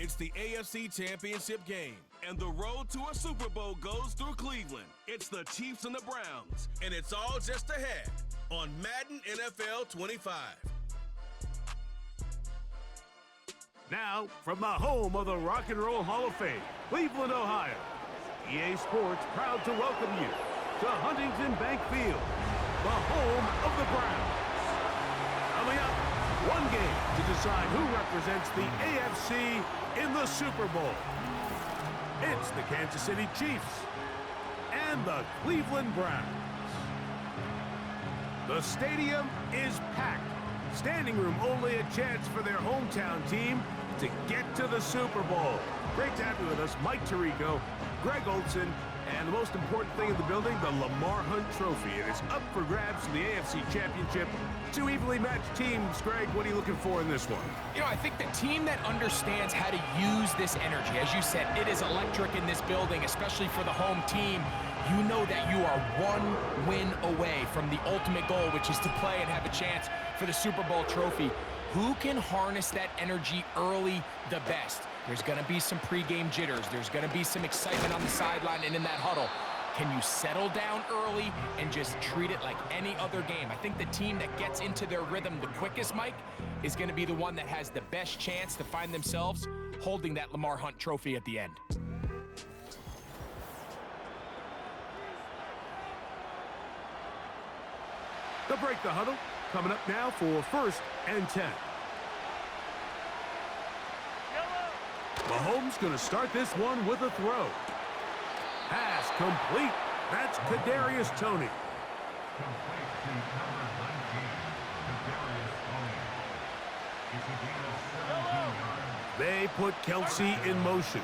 It's the AFC Championship game, and the road to a Super Bowl goes through Cleveland. It's the Chiefs and the Browns, and it's all just ahead on Madden NFL 25. Now, from the home of the Rock and Roll Hall of Fame, Cleveland, Ohio, EA Sports proud to welcome you to Huntington Bank Field, the home of the Browns. Coming up, one game to decide who represents the AFC in the Super Bowl. It's the Kansas City Chiefs and the Cleveland Browns. The stadium is packed. Standing room only a chance for their hometown team to get to the Super Bowl. Great to have you with us, Mike Tirico, Greg Olson, and the most important thing in the building, the Lamar Hunt Trophy. It is up for grabs in the AFC Championship. Two evenly matched teams. Greg, what are you looking for in this one? You know, I think the team that understands how to use this energy, as you said, it is electric in this building, especially for the home team. You know that you are one win away from the ultimate goal, which is to play and have a chance for the Super Bowl trophy. Who can harness that energy early the best? There's going to be some pregame jitters. There's going to be some excitement on the sideline and in that huddle. Can you settle down early and just treat it like any other game? I think the team that gets into their rhythm the quickest, Mike, is going to be the one that has the best chance to find themselves holding that Lamar Hunt Trophy at the end. They'll break the huddle. Coming up now for 1st and 10. Mahomes going to start this one with a throw. Pass complete. That's Kadarius Toney. They put Kelsey in motion.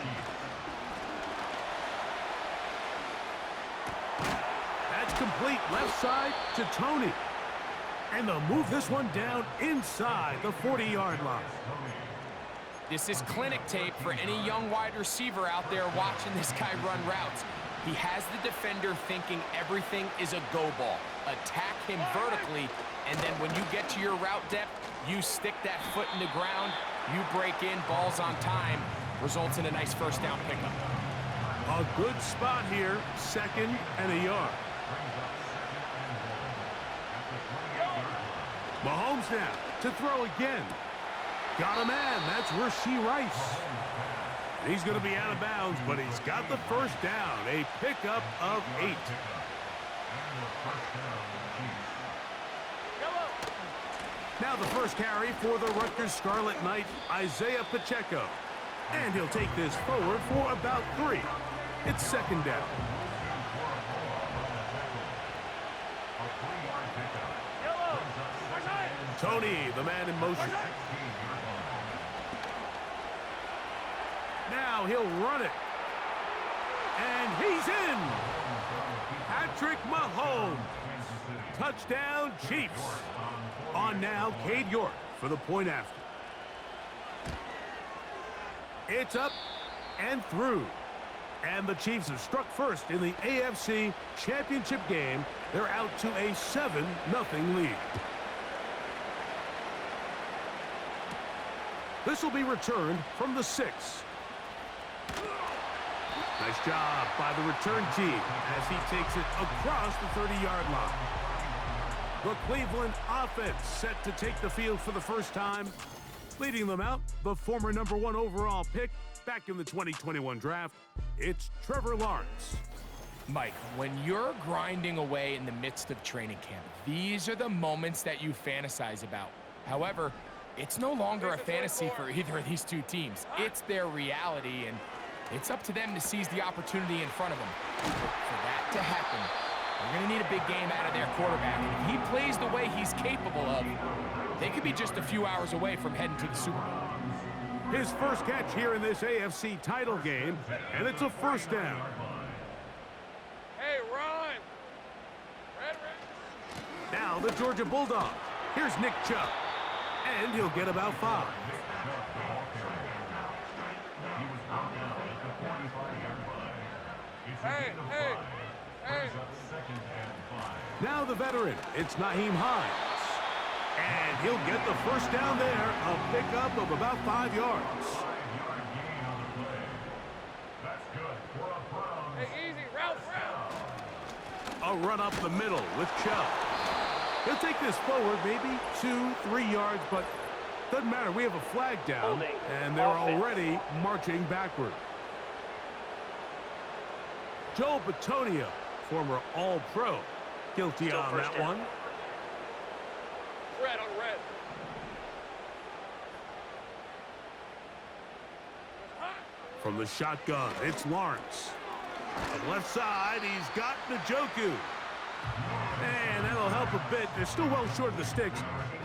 That's complete. Left side to Toney. And they'll move this one down inside the 40-yard line. This is clinic tape for any young wide receiver out there watching this guy run routes. He has the defender thinking everything is a go ball. Attack him vertically, and then when you get to your route depth, you stick that foot in the ground, you break in, balls on time, results in a nice first down pickup. A good spot here, 2nd and a yard. Mahomes now to throw again. Got a man. That's Rashee Rice. He's going to be out of bounds, but he's got the first down. A pickup of 8. Now the first carry for the Rutgers Scarlet Knight, Isaiah Pacheco. And he'll take this forward for about 3. It's 2nd down. Toney, the man in motion. Now he'll run it. And he's in. Patrick Mahomes. Touchdown, Chiefs. On now, Cade York for the point after. It's up and through. And the Chiefs have struck first in the AFC Championship game. They're out to a 7-0 lead. This will be returned from the 6. Nice job by the return team as he takes it across the 30-yard line. The Cleveland offense set to take the field for the first time. Leading them out, the former #1 overall pick back in the 2021 draft, it's Trevor Lawrence. Mike, when you're grinding away in the midst of training camp, these are the moments that you fantasize about. However, it's no longer a fantasy for either of these two teams. It's their reality, and it's up to them to seize the opportunity in front of them. For that to happen, they're going to need a big game out of their quarterback. And if he plays the way he's capable of, they could be just a few hours away from heading to the Super Bowl. His first catch here in this AFC title game, and it's a first down. Hey, Ron! Red. Now the Georgia Bulldogs. Here's Nick Chubb. And he'll get about 5. Hey! Now the veteran, it's Nyheim Hines. And he'll get the first down there, a pickup of about 5 yards. A run up the middle with Chubb. He'll take this forward maybe 2-3 yards, but doesn't matter. We have a flag down, and they're already marching backward. Joel Bitonio, former All-Pro, guilty on that one. Red on red. From the shotgun, it's Lawrence. On the left side, he's got Njoku. And that'll help a bit. They're still well short of the sticks.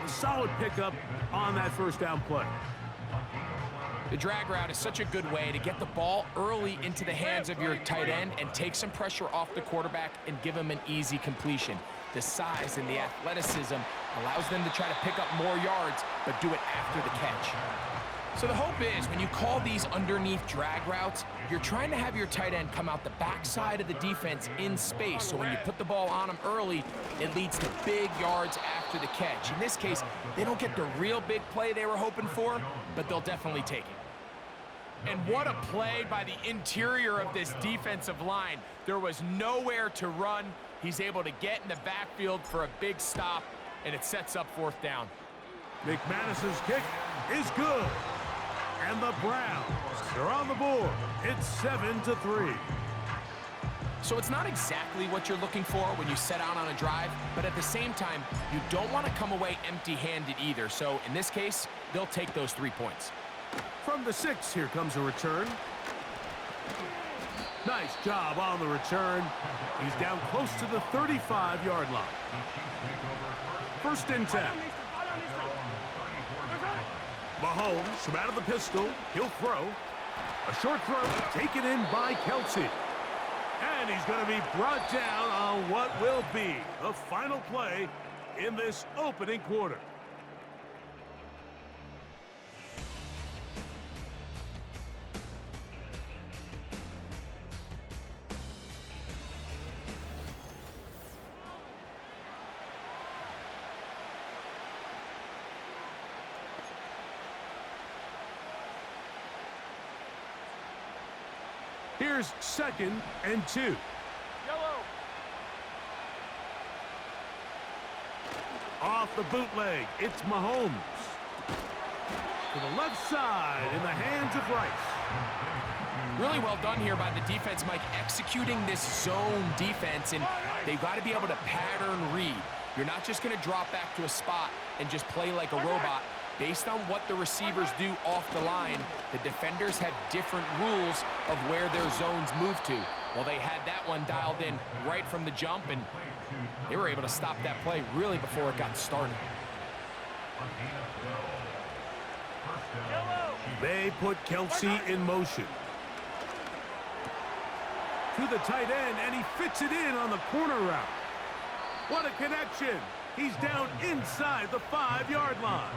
A solid pickup on that first down play. The drag route is such a good way to get the ball early into the hands of your tight end and take some pressure off the quarterback and give him an easy completion. The size and the athleticism allows them to try to pick up more yards, but do it after the catch. So the hope is when you call these underneath drag routes, you're trying to have your tight end come out the backside of the defense in space. So when you put the ball on him early, it leads to big yards after the catch. In this case, they don't get the real big play they were hoping for, but they'll definitely take it. And what a play by the interior of this defensive line. There was nowhere to run. He's able to get in the backfield for a big stop, and it sets up fourth down. McManus's kick is good. And the Browns are on the board. It's 7-3. So it's not exactly what you're looking for when you set out on a drive, but at the same time, you don't want to come away empty-handed either. So in this case, they'll take those 3 points. From the 6, here comes a return. Nice job on the return. He's down close to the 35-yard line. First and 10. Mahomes from out of the pistol. He'll throw. A short throw taken in by Kelsey. And he's going to be brought down on what will be the final play in this opening quarter. Here's 2nd and 2. Yellow. Off the bootleg, it's Mahomes. To the left side in the hands of Rice. Really well done here by the defense, Mike, executing this zone defense, and they've got to be able to pattern read. You're not just going to drop back to a spot and just play like a robot. Based on what the receivers do off the line, the defenders have different rules of where their zones move to. Well, they had that one dialed in right from the jump, and they were able to stop that play really before it got started. They put Kelsey in motion. To the tight end, and he fits it in on the corner route. What a connection! He's down inside the 5-yard line.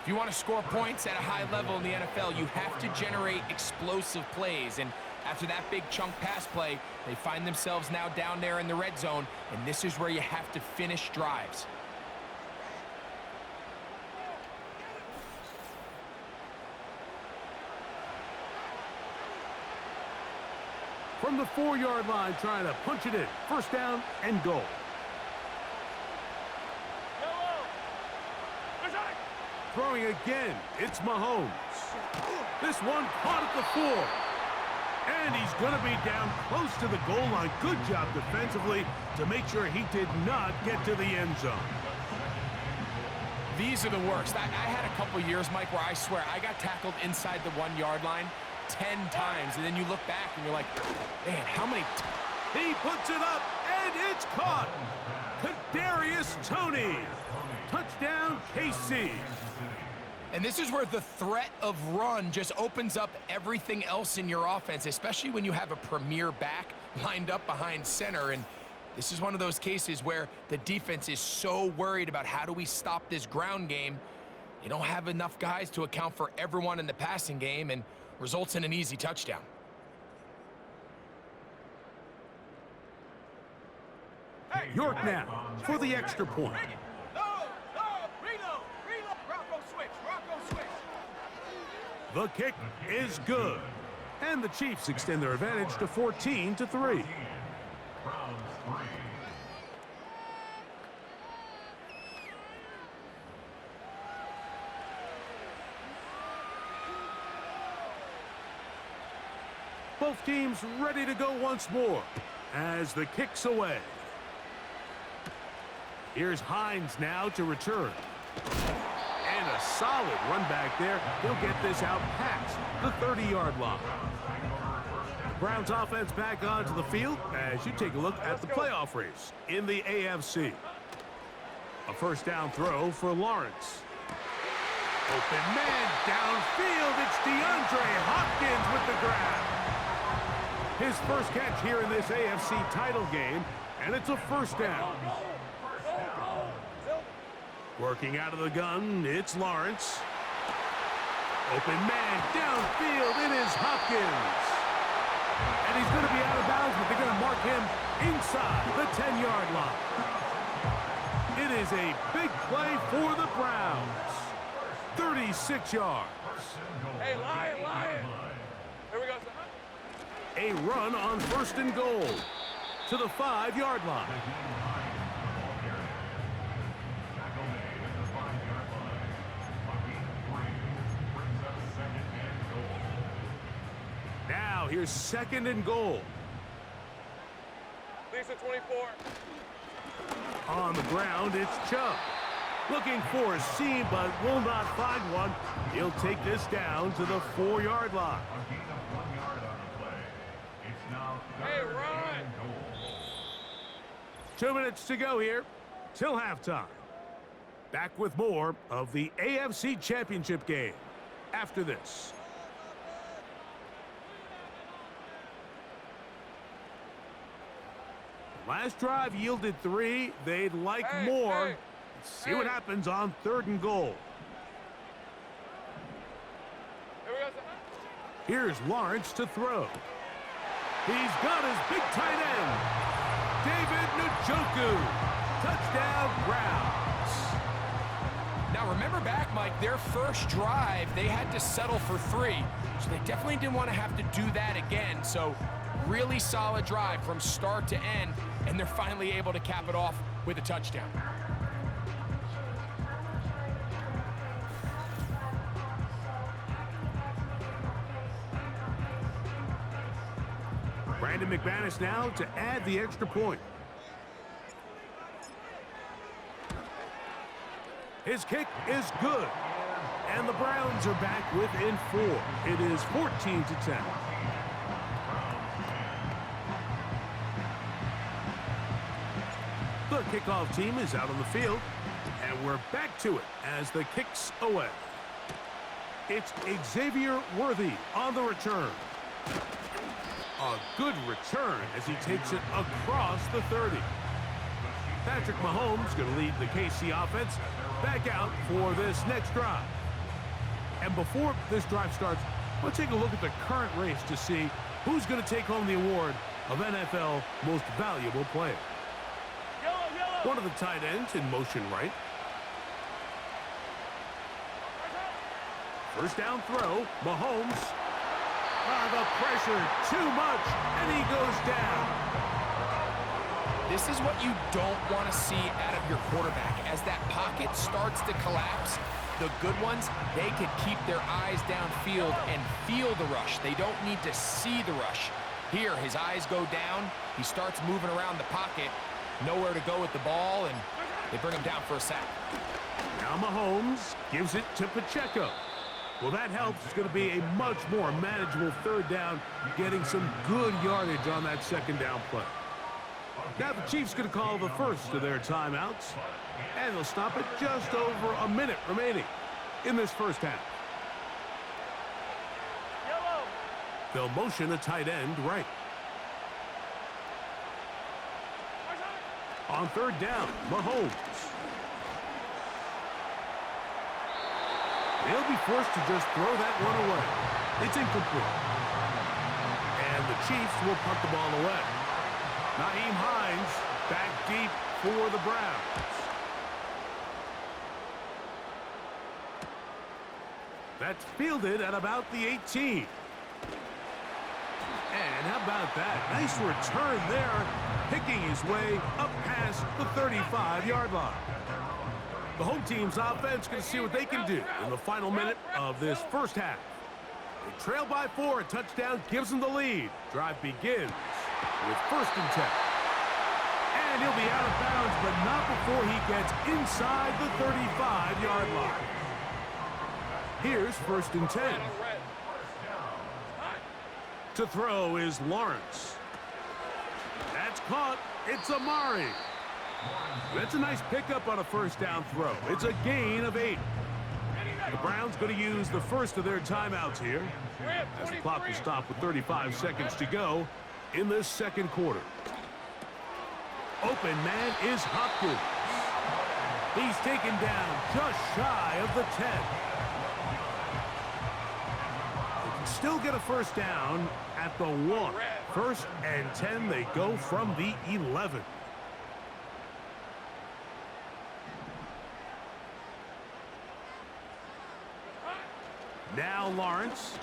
If you want to score points at a high level in the NFL, you have to generate explosive plays. And after that big chunk pass play, they find themselves now down there in the red zone, and this is where you have to finish drives. From the 4-yard line, trying to punch it in. First down and goal. Throwing again, it's Mahomes. This one caught at the 4. And he's going to be down close to the goal line. Good job defensively to make sure he did not get to the end zone. These are the worst. I had a couple years, Mike, where I swear I got tackled inside the 1-yard line 10 times. And then you look back and you're like, man, how many? He puts it up, and it's caught. Kadarius Toney. Touchdown, KC. And this is where the threat of run just opens up everything else in your offense, especially when you have a premier back lined up behind center. And this is one of those cases where the defense is so worried about how do we stop this ground game. They don't have enough guys to account for everyone in the passing game, and results in an easy touchdown. York now for the extra point. The kick is good. And the Chiefs extend their advantage to 14-3. Both teams ready to go once more as the kick's away. Here's Hines now to return. And a solid run back there. He'll get this out past the 30-yard line. The Browns offense back onto the field as you take a look at the playoff race in the AFC. A first down throw for Lawrence. Open man downfield. It's DeAndre Hopkins with the grab. His first catch here in this AFC title game, and it's a first down. Working out of the gun, it's Lawrence. Open man downfield. It is Hopkins. And he's going to be out of bounds, but they're going to mark him inside the 10-yard line. It is a big play for the Browns. 36 yards. Hey, Lion. Here we go, son. A run on first and goal to the 5-yard line. Now here's second and goal. Lisa 24. On the ground, it's Chubb. Looking for a seam, but will not find one. He'll take this down to the 4-yard line. Hey, Ryan. 2 minutes to go here till halftime. Back with more of the AFC Championship game after this. Last drive yielded 3. They'd like more. Let's see what happens on third and goal. Here we go, son. Here's Lawrence to throw. He's got his big tight end, David Njoku. Touchdown, Browns. Now remember back, Mike, their first drive, they had to settle for 3. So they definitely didn't want to have to do that again. So really solid drive from start to end, and they're finally able to cap it off with a touchdown. Brandon McManus now to add the extra point. His kick is good. And the Browns are back within 4. It is 14-10. The kickoff team is out on the field. And we're back to it as the kick's away. It's Xavier Worthy on the return. A good return as he takes it across the 30. Patrick Mahomes going to lead the KC offense back out for this next drive. And before this drive starts, let's take a look at the current race to see who's going to take home the award of NFL Most Valuable Player. One of the tight ends in motion right. First down throw, Mahomes. The pressure, too much, and he goes down. This is what you don't want to see out of your quarterback. As that pocket starts to collapse, the good ones, they can keep their eyes downfield and feel the rush. They don't need to see the rush. Here, his eyes go down. He starts moving around the pocket. Nowhere to go with the ball, and they bring him down for a sack. Now Mahomes gives it to Pacheco. Well, that helps. It's going to be a much more manageable third down, getting some good yardage on that second down play. Now the Chiefs going to call the first of their timeouts, and they'll stop it just over a minute remaining in this first half. They'll motion a tight end right. On third down, Mahomes. They'll be forced to just throw that one away. It's incomplete. And the Chiefs will punt the ball away. Nyheim Hines back deep for the Browns. That's fielded at about the 18. And how about that? Nice return there, picking his way up past the 35-yard line. The home team's offense going to see what they can do in the final minute of this first half. They trail by 4. A touchdown gives them the lead. Drive begins with 1st and 10. And he'll be out of bounds, but not before he gets inside the 35-yard line. Here's 1st and 10. To throw is Lawrence. That's caught. It's Amari. That's a nice pickup on a 1st down throw. It's a gain of 8. The Browns going to use the first of their timeouts here as the clock will stop with 35 seconds to go in this 2nd quarter. Open man is Hopkins. He's taken down just shy of the 10. They can still get a 1st down at the 1. 1st and 10, they go from the 11. Now Lawrence.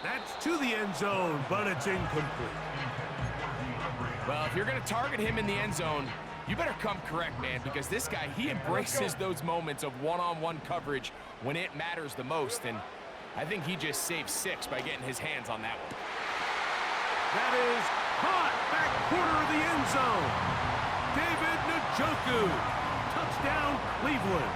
That's to the end zone, but it's incomplete. Well, if you're going to target him in the end zone, you better come correct, man, because this guy, he embraces those moments of one-on-one coverage when it matters the most, and I think he just saved 6 by getting his hands on that one. That is caught back corner of the end zone. David Njoku. Touchdown, Cleveland.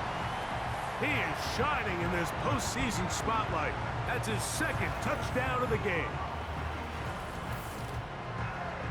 He is shining in this postseason spotlight. That's his 2nd touchdown of the game.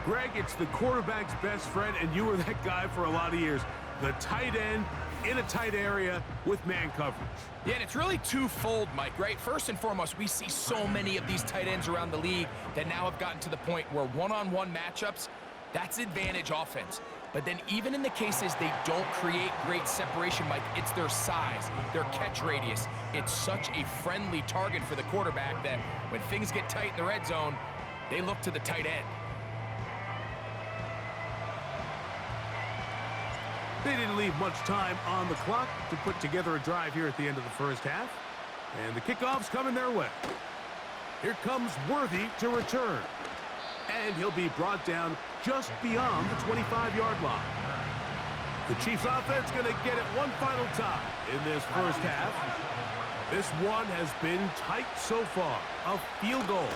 Greg, it's the quarterback's best friend, and you were that guy for a lot of years. The tight end in a tight area with man coverage. Yeah, and it's really twofold, Mike, right? First and foremost, we see so many of these tight ends around the league that now have gotten to the point where one-on-one matchups, that's advantage offense. But then even in the cases they don't create great separation, Mike, it's their size, their catch radius. It's such a friendly target for the quarterback that when things get tight in the red zone, they look to the tight end. They didn't leave much time on the clock to put together a drive here at the end of the 1st half. And the kickoff's coming their way. Here comes Worthy to return. And he'll be brought down just beyond the 25-yard line. The Chiefs offense going to get it one final time in this 1st half. This one has been tight so far. A field goal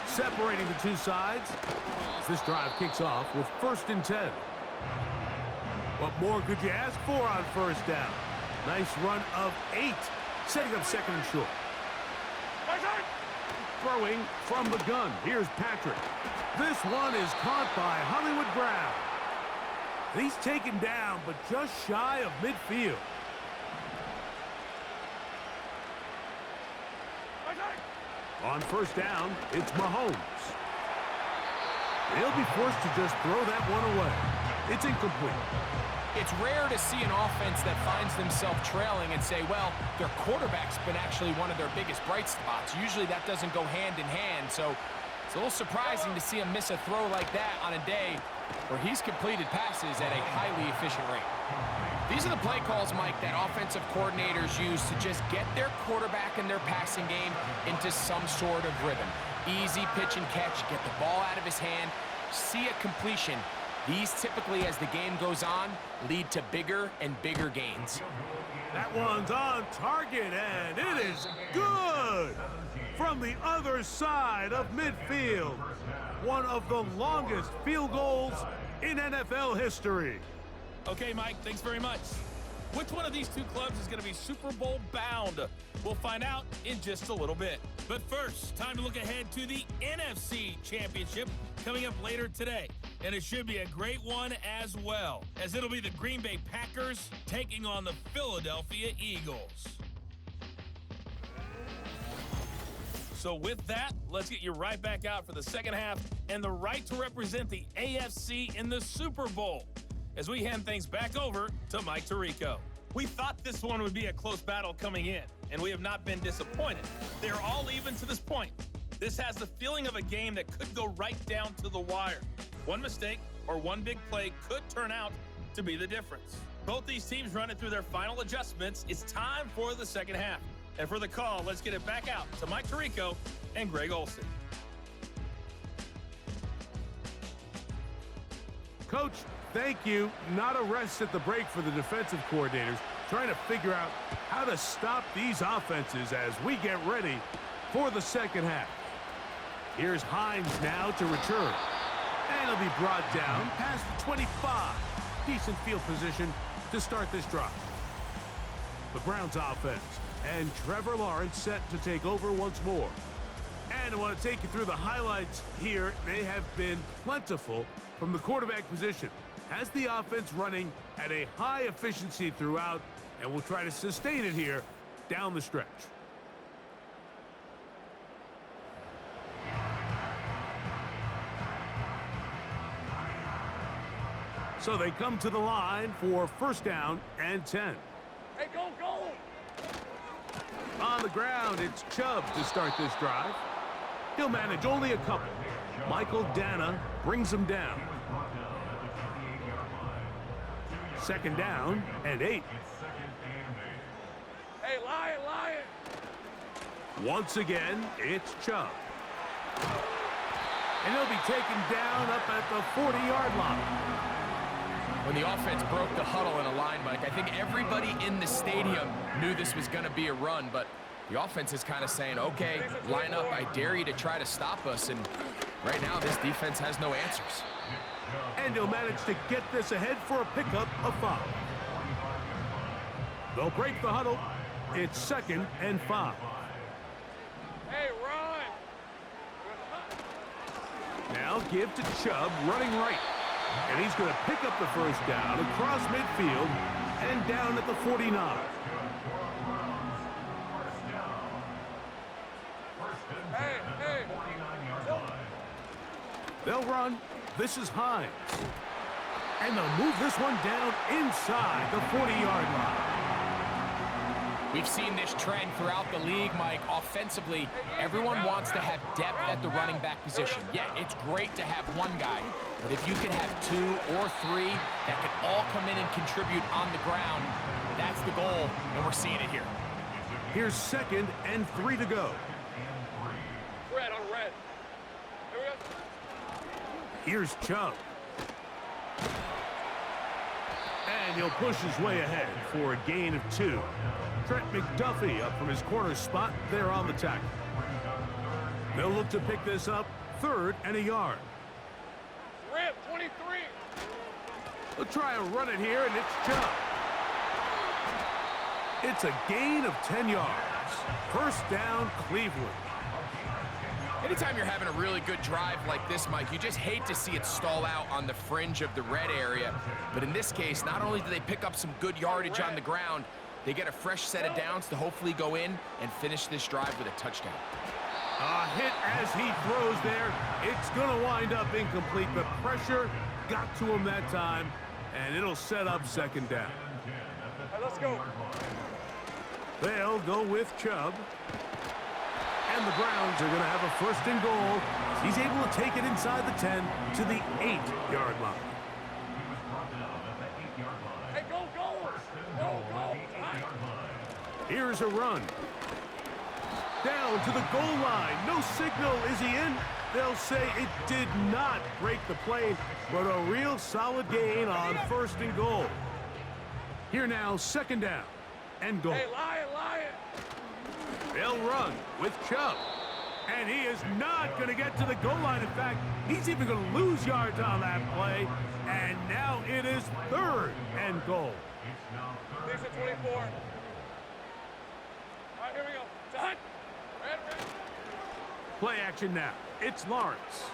separating the two sides as this drive kicks off with 1st and 10. What more could you ask for on 1st down? Nice run of 8, setting up 2nd and short. Throwing from the gun. Here's Patrick. This one is caught by Hollywood Brown. And he's taken down, but just shy of midfield. On 1st down, it's Mahomes. He'll be forced to just throw that one away. It's incomplete. It's rare to see an offense that finds themselves trailing and say, well, their quarterback's been actually one of their biggest bright spots. Usually that doesn't go hand in hand, so it's a little surprising to see him miss a throw like that on a day where he's completed passes at a highly efficient rate. These are the play calls, Mike, that offensive coordinators use to just get their quarterback and their passing game into some sort of rhythm. Easy pitch and catch, get the ball out of his hand, see a completion. These typically, as the game goes on, lead to bigger and bigger gains. That one's on target, and it is good from the other side of midfield. One of the longest field goals in NFL history. Okay, Mike, thanks very much. Which one of these two clubs is going to be Super Bowl bound? We'll find out in just a little bit. But first, time to look ahead to the NFC Championship coming up later today. And it should be a great one as well, as it'll be the Green Bay Packers taking on the Philadelphia Eagles. So with that, let's get you right back out for the 2nd half and the right to represent the AFC in the Super Bowl, as we hand things back over to Mike Tirico. We thought this one would be a close battle coming in, and we have not been disappointed. They're all even to this point. This has the feeling of a game that could go right down to the wire. One mistake or one big play could turn out to be the difference. Both these teams running through their final adjustments. It's time for the 2nd half. And for the call, let's get it back out to Mike Tirico and Greg Olsen. Coach, thank you. Not a rest at the break for the defensive coordinators, trying to figure out how to stop these offenses as we get ready for the second half. Here's Hines now to return. And he'll be brought down past the 25. Decent field position to start this drive. The Browns offense and Trevor Lawrence set to take over once more. And I want to take you through the highlights here. They have been plentiful from the quarterback position. Has the offense running at a high efficiency throughout, and will try to sustain it here down the stretch. So they come to the line for first down and 10. Hey, go, go! On the ground, it's Chubb to start this drive. He'll manage only a couple. Michael Dana brings him down. Second down and 8. Hey, Lion, Lion! Once again, it's Chubb. And he'll be taken down up at the 40-yard line. When the offense broke the huddle in a line, Mike, I think everybody in the stadium knew this was going to be a run, but the offense is kind of saying, okay, line up, I dare you to try to stop us, and right now this defense has no answers. And he'll manage to get this ahead for a pickup of 5. They'll break the huddle. It's 2nd and 5. Hey, run! Now give to Chubb running right. And he's going to pick up the first down across midfield and down at the 49. Hey, hey! They'll run. This is Hines. And they'll move this one down inside the 40-yard line. We've seen this trend throughout the league, Mike. Offensively, everyone wants to have depth at the running back position. Yeah, it's great to have one guy, but if you can have 2 or 3 that can all come in and contribute on the ground, that's the goal, and we're seeing it here. Here's 2nd and 3 to go. Red on red. Here we go. Here's Chubb. And he'll push his way ahead for a gain of 2. Trent McDuffie up from his corner spot there on the tackle. They'll look to pick this up 3rd and a yard. Red, 23. They'll try and run it here, and it's Chubb. It's a gain of 10 yards. First down, Cleveland. Anytime you're having a really good drive like this, Mike, you just hate to see it stall out on the fringe of the red area. But in this case, not only do they pick up some good yardage on the ground, they get a fresh set of downs to hopefully go in and finish this drive with a touchdown. A hit as he throws there. It's going to wind up incomplete. The pressure got to him that time, and it'll set up 2nd down. Hey, let's go. They'll go with Chubb. And the Browns are going to have a 1st and goal. He's able to take it inside the 10 to the 8-yard line. Hey, go, go! Go, go! Here's a run. Down to the goal line. No signal. Is he in? They'll say it did not break the plane, but a real solid gain on 1st and goal. Here now, 2nd down and goal. Hey, Lion, Lion! They'll run with Chubb. And he is not going to get to the goal line. In fact, he's even going to lose yards on that play. And now it is 3rd and goal. These are 24. All right, here we go. Done. Red, red. Play action now. It's Lawrence.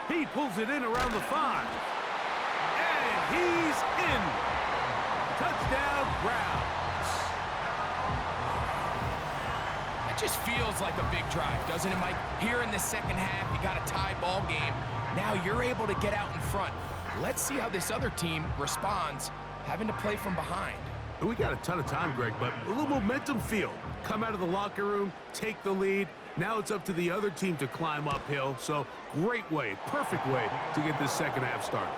He pulls it in around the 5. And he's in. Touchdown, Browns. It just feels like a big drive, doesn't it, Mike? Here in the second half, you got a tie ball game. Now you're able to get out in front. Let's see how this other team responds, having to play from behind. We got a ton of time, Greg, but a little momentum feel. Come out of the locker room, take the lead. Now it's up to the other team to climb uphill. So great way, perfect way to get this second half started.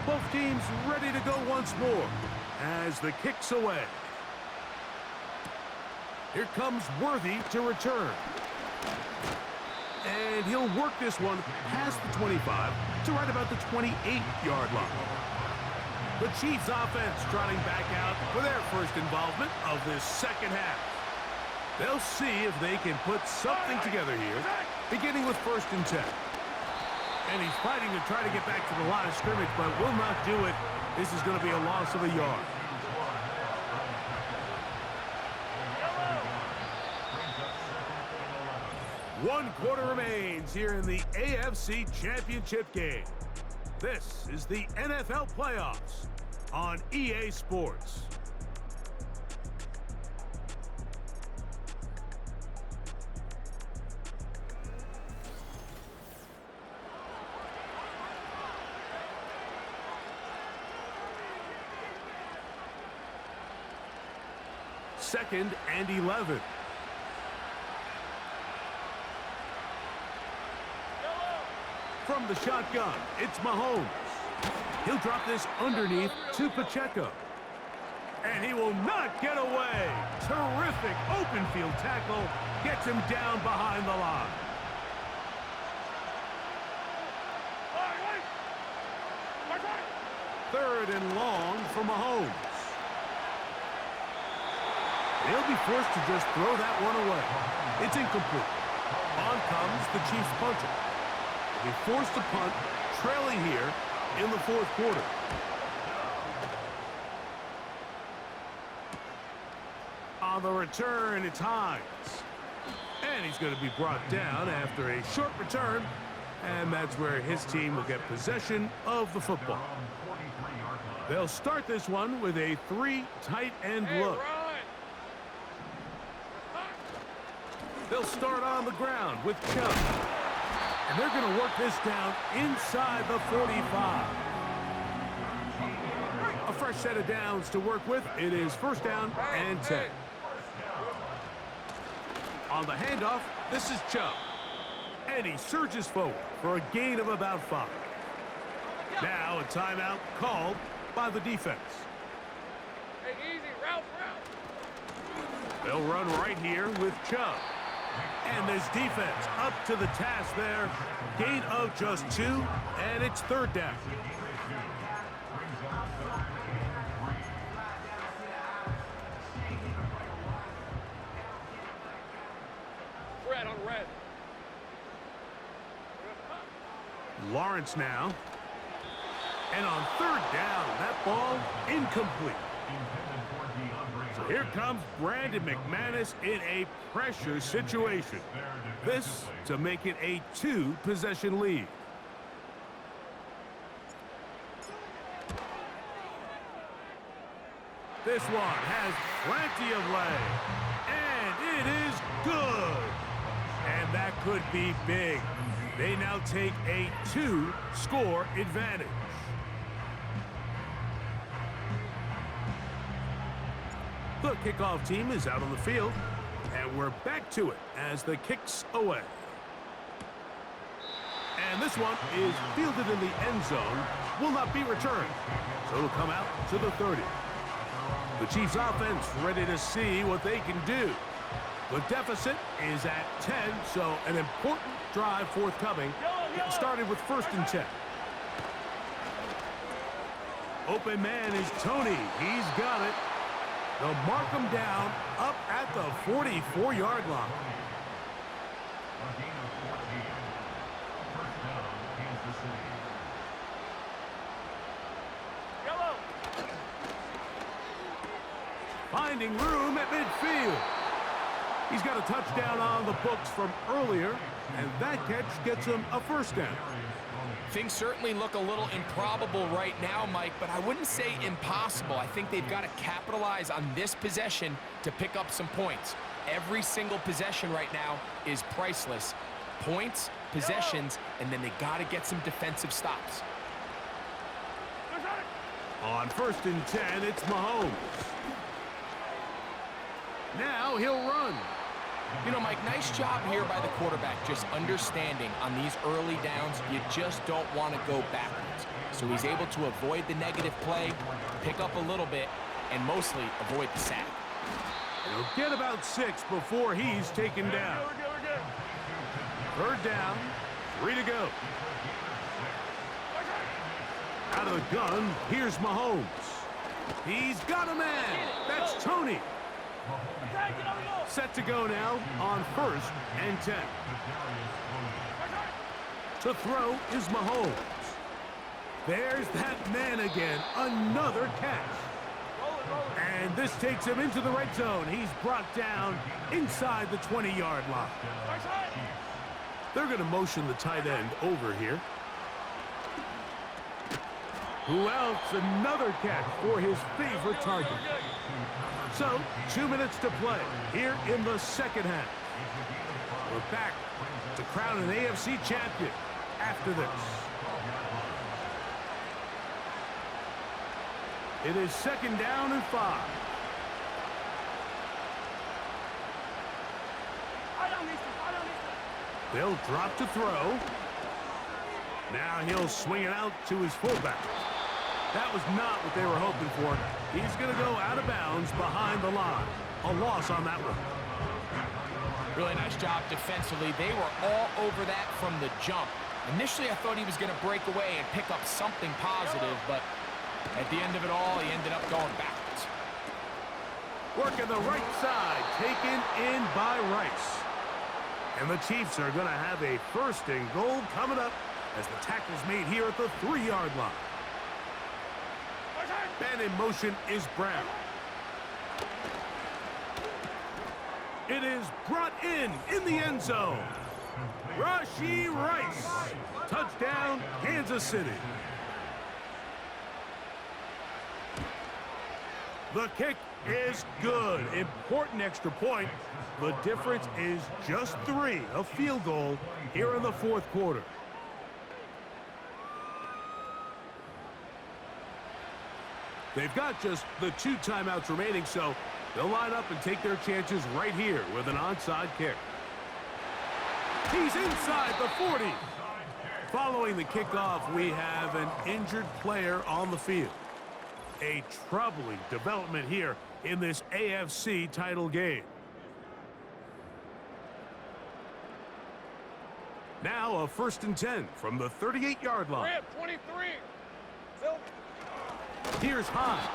Both teams ready to go once more as the kick's away. Here comes Worthy to return. And he'll work this one past the 25 to right about the 28-yard line. The Chiefs offense trotting back out for their first involvement of this second half. They'll see if they can put something together here, beginning with 1st and 10. And he's fighting to try to get back to the line of scrimmage, but will not do it. This is going to be a loss of a yard. One quarter remains here in the AFC Championship game. This is the NFL playoffs on EA Sports. Second and 11. From the shotgun, it's Mahomes. He'll drop this underneath to Pacheco. And he will not get away. Terrific open field tackle. Gets him down behind the line. Third and long for Mahomes. He'll be forced to just throw that one away. It's incomplete. On comes the Chiefs punter. They'll be forced to punt, trailing here in the 4th quarter. On the return, it's Hines. And he's going to be brought down after a short return. And that's where his team will get possession of the football. They'll start this one with a 3 tight end look. They'll start on the ground with Chubb. And they're going to work this down inside the 45. A fresh set of downs to work with. It is 1st down and 10. On the handoff, this is Chubb. And he surges forward for a gain of about 5. Now a timeout called by the defense. Hey, easy, route. They'll run right here with Chubb. And this defense up to the task there. Gain of just 2, and it's 3rd down. Red on red. Lawrence now. And on 3rd down, that ball incomplete. So here comes Brandon McManus in a pressure situation. This to make it a 2-possession lead. This one has plenty of leg. And it is good. And that could be big. They now take a 2-score advantage. The kickoff team is out on the field, and we're back to it as the kick's away. And this one is fielded in the end zone, will not be returned, so it'll come out to the 30. The Chiefs offense ready to see what they can do. The deficit is at 10, so an important drive forthcoming. Getting started with 1st and 10. Open man is Tony. He's got it. They'll mark him down up at the 44-yard line. Finding room at midfield. He's got a touchdown on the books from earlier, and that catch gets him a 1st down. Things certainly look a little improbable right now, Mike, but I wouldn't say impossible. I think they've got to capitalize on this possession to pick up some points. Every single possession right now is priceless. Points, possessions, and then they got to get some defensive stops. On 1st and 10, it's Mahomes. Now he'll run. You know, Mike, nice job here by the quarterback, just understanding on these early downs, you just don't want to go backwards. So he's able to avoid the negative play, pick up a little bit, and mostly avoid the sack. He'll get about 6 before he's taken down. We're good. 3rd down, 3 to go. Out of the gun, here's Mahomes. He's got a man. That's Tony. Set to go now on 1st and 10. To throw is Mahomes. There's that man again. Another catch. And this takes him into the red zone. He's brought down inside the 20-yard line. They're going to motion the tight end over here. Who else? Another catch for his favorite target. So, 2 minutes to play here in the 2nd half. We're back to crown an AFC champion after this. It is 2nd down and 5. They'll drop to throw. Now he'll swing it out to his fullback. That was not what they were hoping for. He's going to go out of bounds behind the line. A loss on that one. Really nice job defensively. They were all over that from the jump. Initially, I thought he was going to break away and pick up something positive, but at the end of it all, he ended up going backwards. Working the right side, taken in by Rice. And the Chiefs are going to have a 1st and goal coming up as the tackle's made here at the 3-yard line. And in motion is Brown. It is brought in the end zone. Rashee Rice. Touchdown, Kansas City. The kick is good. Important extra point. The difference is just 3. A field goal here in the 4th quarter. They've got just the 2 timeouts remaining, so they'll line up and take their chances right here with an onside kick. He's inside the 40. Following the kickoff, we have an injured player on the field. A troubling development here in this AFC title game. Now a 1st and 10 from the 38-yard line. 23. Phil. Here's Hines.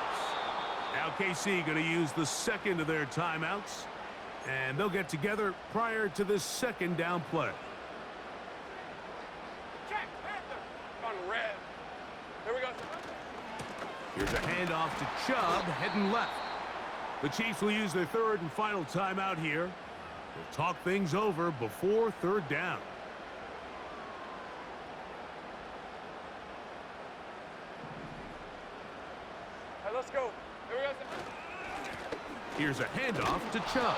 Now KC going to use the 2nd of their timeouts, and they'll get together prior to this 2nd down play. Check. On red. Here we go. Here's a handoff to Chubb, heading left. The Chiefs will use their 3rd and final timeout here. They'll talk things over before 3rd down. All right, let's go. Here we go. Here's a handoff to Chubb.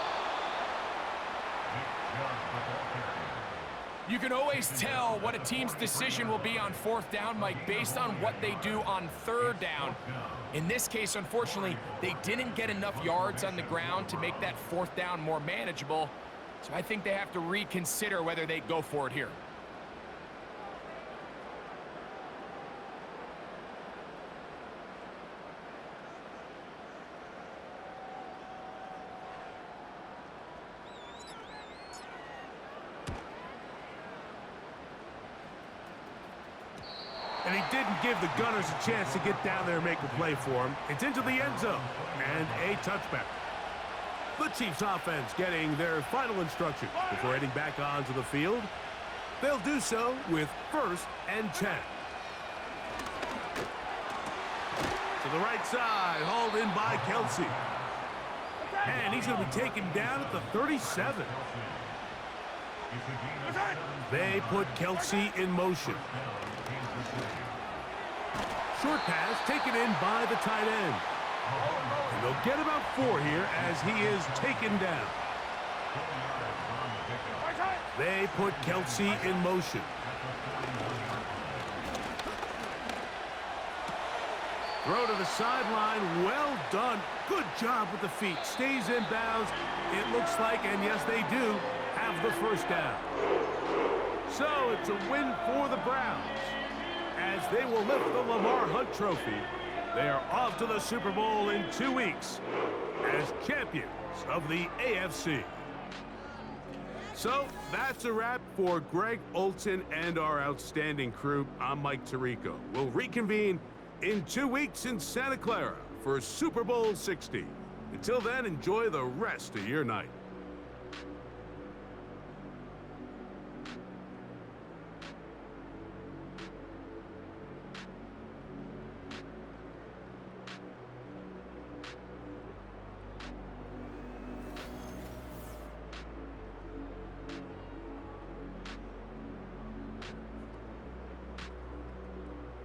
You can always tell what a team's decision will be on 4th down, Mike, based on what they do on 3rd down. In this case, unfortunately, they didn't get enough yards on the ground to make that 4th down more manageable. So I think they have to reconsider whether they go for it here. And he didn't give the Gunners a chance to get down there and make a play for him. It's into the end zone and a touchback. The Chiefs offense getting their final instructions before heading back onto the field. They'll do so with 1st and 10. To the right side, hauled in by Kelsey. And he's going to be taken down at the 37. They put Kelsey in motion. Short pass taken in by the tight end. And they'll get about 4 here as he is taken down. They put Kelsey in motion. Throw to the sideline. Well done. Good job with the feet. Stays in bounds. It looks like, and yes, they do, have the 1st down. So it's a win for the Browns as they will lift the Lamar Hunt Trophy They are off to the Super Bowl in 2 weeks as champions of the AFC. So that's a wrap for Greg Olson and our outstanding crew. I'm Mike Tirico. We'll reconvene in 2 weeks in Santa Clara for Super Bowl 60. Until then, enjoy the rest of your night.